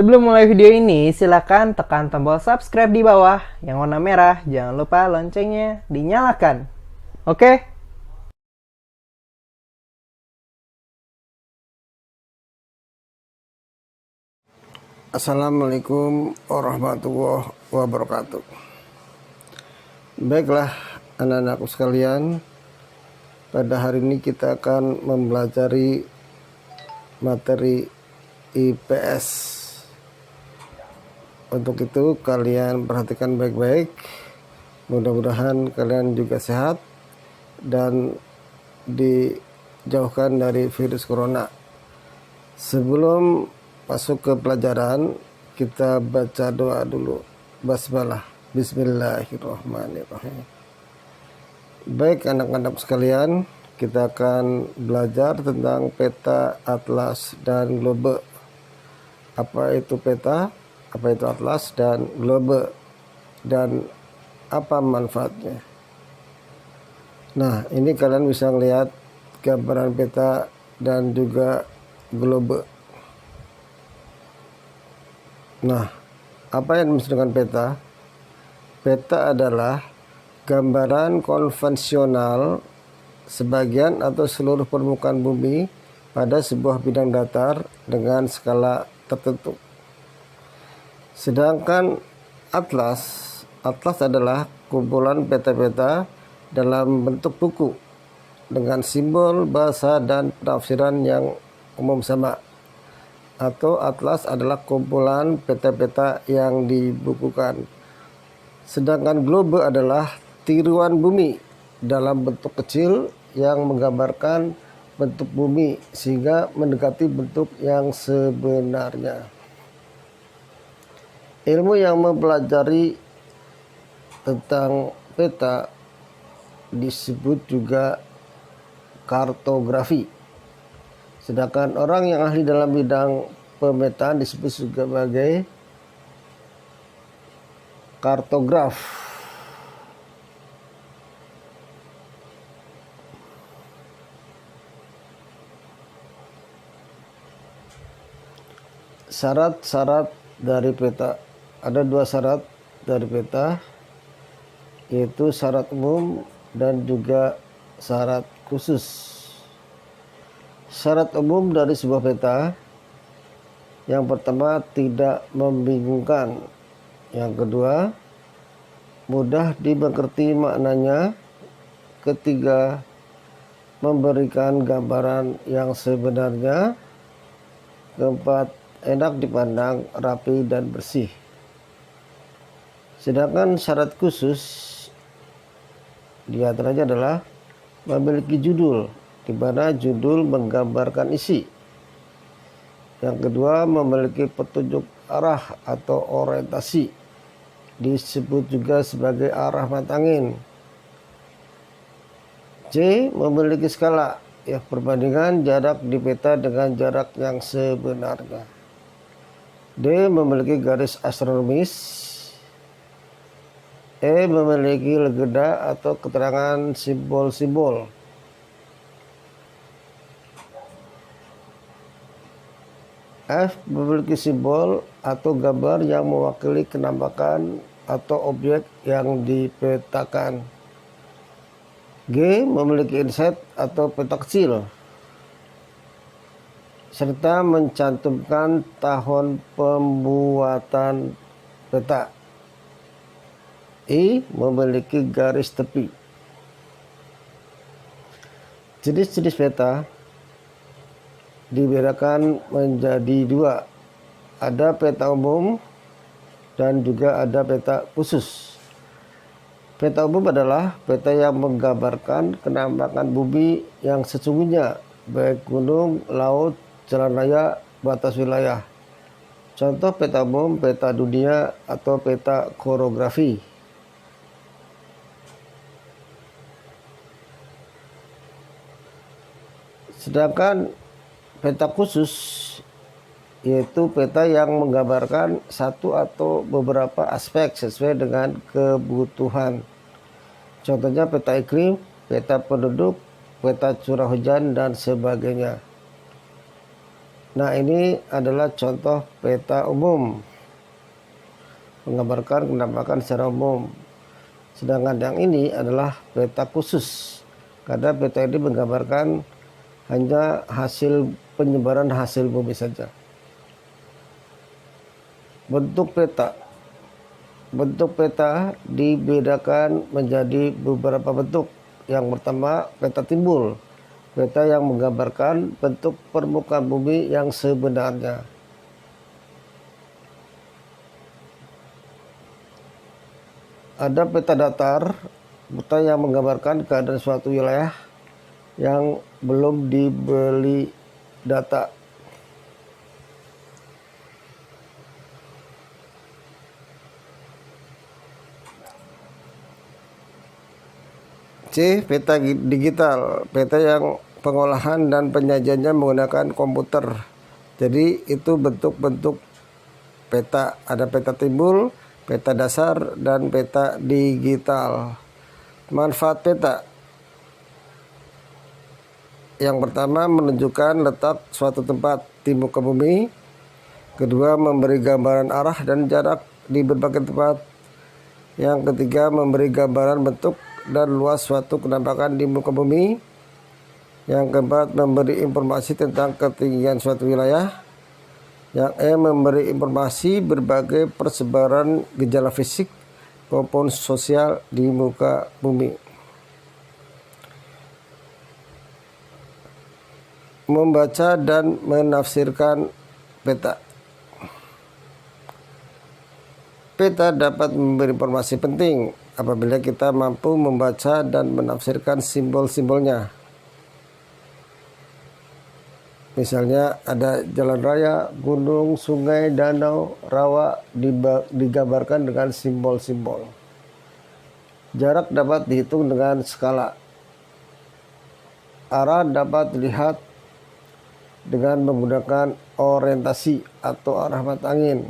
Sebelum mulai video ini, silakan tekan tombol subscribe di bawah yang warna merah. Jangan lupa loncengnya dinyalakan. Oke? Assalamualaikum warahmatullahi wabarakatuh. Baiklah anak-anakku sekalian, pada hari ini kita akan mempelajari materi IPS. Untuk itu kalian perhatikan baik-baik. Mudah-mudahan kalian juga sehat dan dijauhkan dari virus corona. Sebelum masuk ke pelajaran, kita baca doa dulu. Basmalah. Bismillahirrahmanirrahim. Baik anak-anak sekalian, kita akan belajar tentang peta, atlas, dan globe. Apa itu peta, apa itu atlas, dan globe, dan apa manfaatnya. Nah, ini kalian bisa lihat gambaran peta dan juga globe. Nah, apa yang dimaksud dengan peta? Peta adalah gambaran konvensional sebagian atau seluruh permukaan bumi pada sebuah bidang datar dengan skala tertentu. Sedangkan atlas adalah kumpulan peta-peta dalam bentuk buku dengan simbol, bahasa, dan penafsiran yang umum sama. Atau atlas adalah kumpulan peta-peta yang dibukukan. Sedangkan globe adalah tiruan bumi dalam bentuk kecil yang menggambarkan bentuk bumi sehingga mendekati bentuk yang sebenarnya. Ilmu yang mempelajari tentang peta disebut juga kartografi. Sedangkan orang yang ahli dalam bidang pemetaan disebut sebagai kartograf. Syarat-syarat dari peta. Ada dua syarat dari peta, yaitu syarat umum dan juga syarat khusus. Syarat umum dari sebuah peta, yang pertama tidak membingungkan, yang kedua mudah dimengerti maknanya, ketiga memberikan gambaran yang sebenarnya, keempat enak dipandang, rapi dan bersih. Sedangkan syarat khusus di antaranya adalah memiliki judul, di mana judul menggambarkan isi. Yang kedua, memiliki petunjuk arah atau orientasi, disebut juga sebagai arah mata angin. C, memiliki skala, ya perbandingan jarak di peta dengan jarak yang sebenarnya. D, memiliki garis astronomis. E, memiliki legenda atau keterangan simbol-simbol. F, memiliki simbol atau gambar yang mewakili penampakan atau objek yang dipetakan. G, memiliki inset atau peta kecil, serta mencantumkan tahun pembuatan peta. I, memiliki garis tepi. Jenis-jenis peta dibedakan menjadi dua. Ada peta umum dan juga ada peta khusus. Peta umum adalah peta yang menggambarkan penampakan bumi yang sesungguhnya, baik gunung, laut, jalan raya, batas wilayah. Contoh peta umum, peta dunia atau peta korografi. Sedangkan peta khusus yaitu peta yang menggambarkan satu atau beberapa aspek sesuai dengan kebutuhan. Contohnya peta iklim, peta penduduk, peta curah hujan, dan sebagainya. Nah, ini adalah contoh peta umum, menggambarkan penampakan secara umum. Sedangkan yang ini adalah peta khusus, karena peta ini menggambarkan hanya hasil penyebaran hasil bumi saja. Bentuk peta dibedakan menjadi beberapa bentuk. Yang pertama, peta timbul, peta yang menggambarkan bentuk permukaan bumi yang sebenarnya. Ada peta datar, peta yang menggambarkan keadaan suatu wilayah yang belum dibeli data. C. Peta digital, peta yang pengolahan dan penyajiannya menggunakan komputer. Jadi itu bentuk-bentuk peta, ada peta timbul, peta dasar, dan peta digital. Manfaat peta. Yang pertama, menunjukkan letak suatu tempat di muka bumi. Kedua, memberi gambaran arah dan jarak di berbagai tempat. Yang ketiga, memberi gambaran bentuk dan luas suatu penampakan di muka bumi. Yang keempat, memberi informasi tentang ketinggian suatu wilayah. Yang memberi informasi berbagai persebaran gejala fisik maupun sosial di muka bumi. Membaca dan menafsirkan peta. Peta dapat memberi informasi penting apabila kita mampu membaca dan menafsirkan simbol-simbolnya. Misalnya ada jalan raya, gunung, sungai, danau, rawa digambarkan dengan simbol-simbol. Jarak dapat dihitung dengan skala. Arah dapat dilihat dengan menggunakan orientasi atau arah mata angin.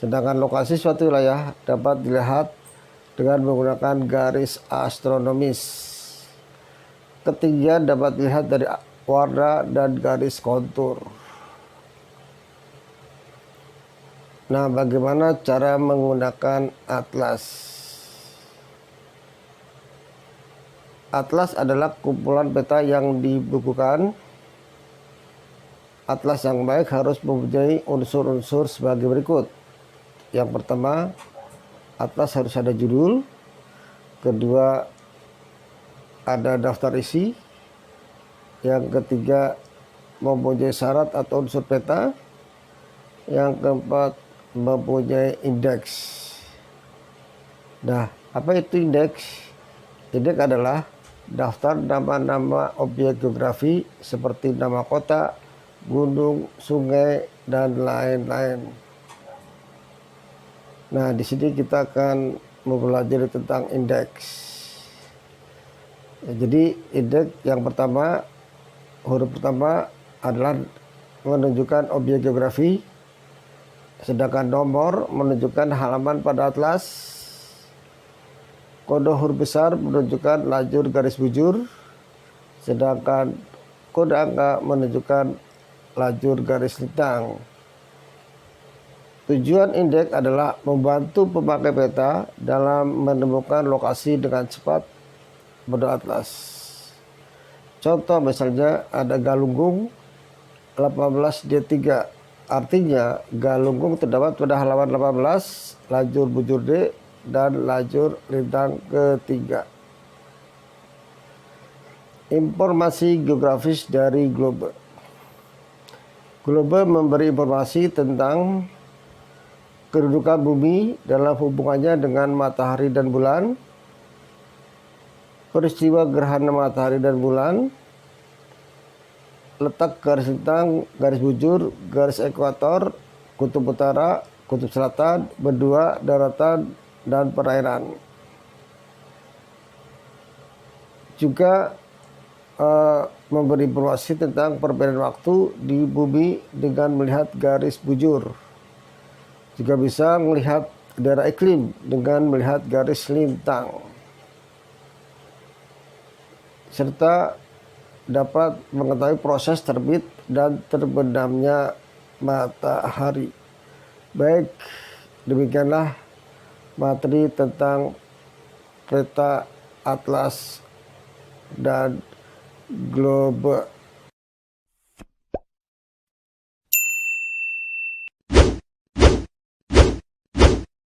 Sedangkan lokasi suatu wilayah dapat dilihat dengan menggunakan garis astronomis. Ketinggian dapat dilihat dari warna dan garis kontur. Nah, bagaimana cara menggunakan atlas? Atlas adalah kumpulan peta yang dibukukan. Atlas yang baik harus mempunyai unsur-unsur sebagai berikut. Yang pertama, atlas harus ada judul. Kedua, ada daftar isi. Yang ketiga, mempunyai syarat atau unsur peta. Yang keempat, mempunyai indeks. Nah, apa itu indeks? Indeks adalah daftar nama-nama objek geografi seperti nama kota, gunung, sungai, dan lain-lain. Nah, di sini kita akan mempelajari tentang indeks. Ya, jadi indeks yang pertama, huruf pertama adalah menunjukkan objek geografi, sedangkan nomor menunjukkan halaman pada atlas. Kode huruf besar menunjukkan lajur garis bujur, sedangkan kode angka menunjukkan lajur garis lintang. Tujuan indeks adalah membantu pemakai peta dalam menemukan lokasi dengan cepat pada atlas. Contoh misalnya ada Galunggung 18D3. Artinya Galunggung terdapat pada halaman 18, lajur bujur D, dan lajur lintang ketiga. Informasi geografis dari globe. Globe memberi informasi tentang kedudukan bumi dalam hubungannya dengan matahari dan bulan, peristiwa gerhana matahari dan bulan, letak garis lintang, garis bujur, garis ekuator, kutub utara, kutub selatan, benua, daratan, dan perairan. Juga memberi informasi tentang perbedaan waktu di bumi dengan melihat garis bujur. Juga bisa melihat daerah iklim dengan melihat garis lintang. Serta dapat mengetahui proses terbit dan terbenamnya matahari. Baik, demikianlah materi tentang peta atlas dan globe